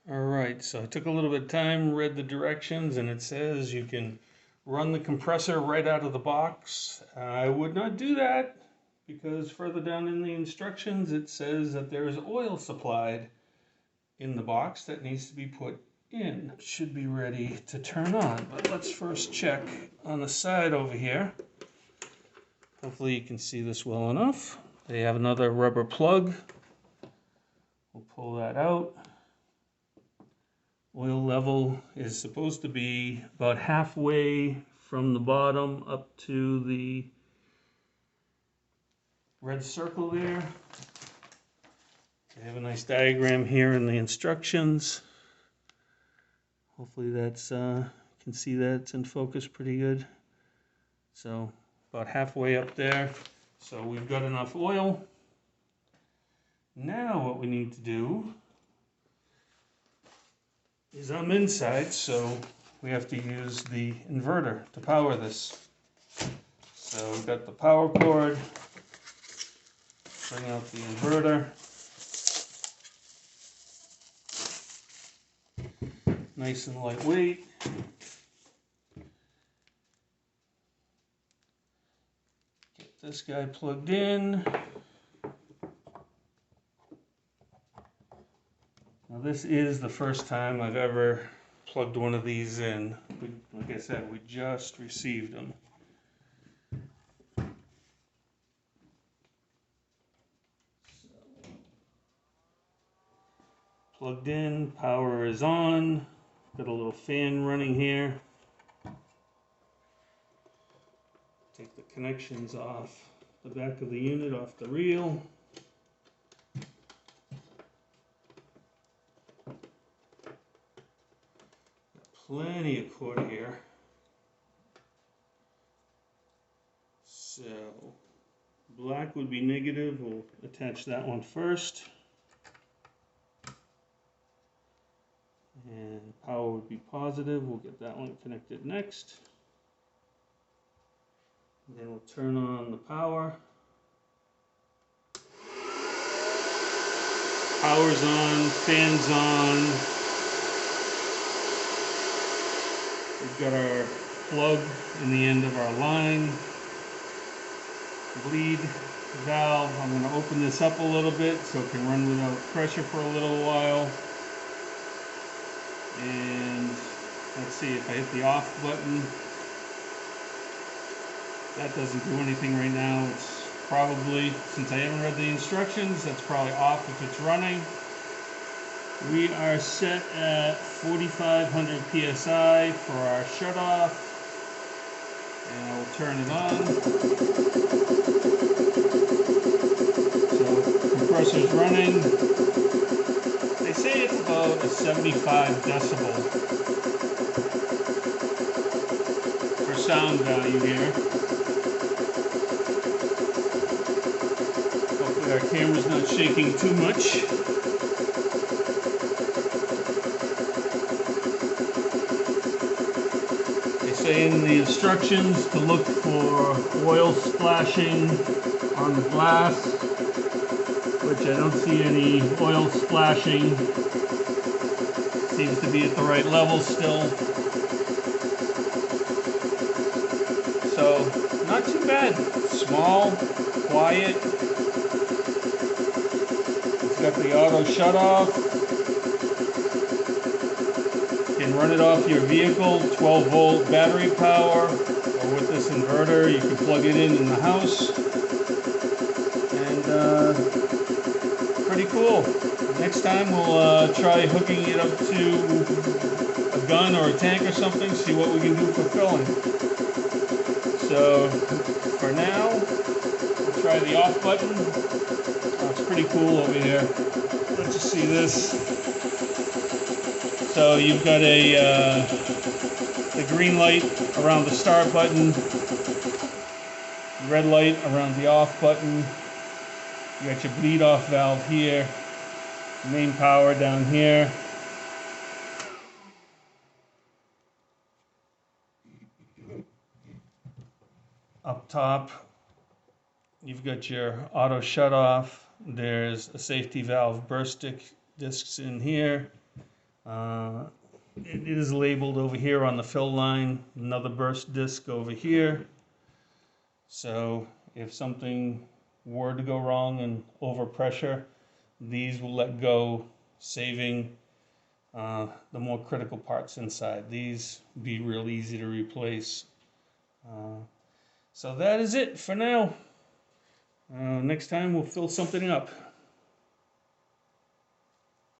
Alright, so I took a little bit of time, read the directions, and it says you can run the compressor right out of the box. I would not do that because further down in the instructions it says that there is oil supplied in the box that needs to be put in. It should be ready to turn on, but let's first check on the side over here. Hopefully you can see this well enough. They have another rubber plug. We'll pull that out. Oil level is supposed to be about halfway from the bottom up to the red circle there. They have a nice diagram here in the instructions. Hopefully that's, you can see that it's in focus pretty good. So about halfway up there. So we've got enough oil. Now what we need to do is I'm inside, so we have to use the inverter to power this. So we've got the power cord, bring out the inverter. Nice and lightweight. Get this guy plugged in. Now this is the first time I've ever plugged one of these in. Like I said, we just received them. Plugged in, power is on. Got a little fan running here. Take the connections off the back of the unit, off the reel. Plenty of cord here. So, black would be negative. We'll attach that one first. And power would be positive. We'll get that one connected next. And then we'll turn on the power. Power's on, fan's on. We've got our plug in the end of our line. Bleed valve. I'm going to open this up a little bit so it can run without pressure for a little while. And let's see if I hit the off button. That doesn't do anything right now. It's probably, since I haven't read the instructions, that's probably off if it's running. We are set at 4,500 PSI for our shutoff. And I will turn it on. So compressor's running. They say it's about a 75 decibel for sound value here. Hopefully our camera's not shaking too much. They say in the instructions to look for oil splashing on the glass, which I don't see any oil splashing. Seems to be at the right level still. So, not too bad. Small, quiet. It's got the auto shut off. You can run it off your vehicle, 12 volt battery power, or with this inverter you can plug it in the house. And pretty cool. Next time we'll try hooking it up to a gun or a tank or something, see what we can do for filling. So for now, we'll try the off button. Oh, it's pretty cool over here. Let's just see this. So you've got the green light around the start button, red light around the off button. You got your bleed off valve here, main power down here. Up top, you've got your auto shut-off. There's a safety valve burst discs in here. It is labeled over here on the fill line, another burst disc over here. So if something were to go wrong and overpressure, these will let go, saving the more critical parts inside. These be real easy to replace. So that is it for now. Next time we'll fill something up.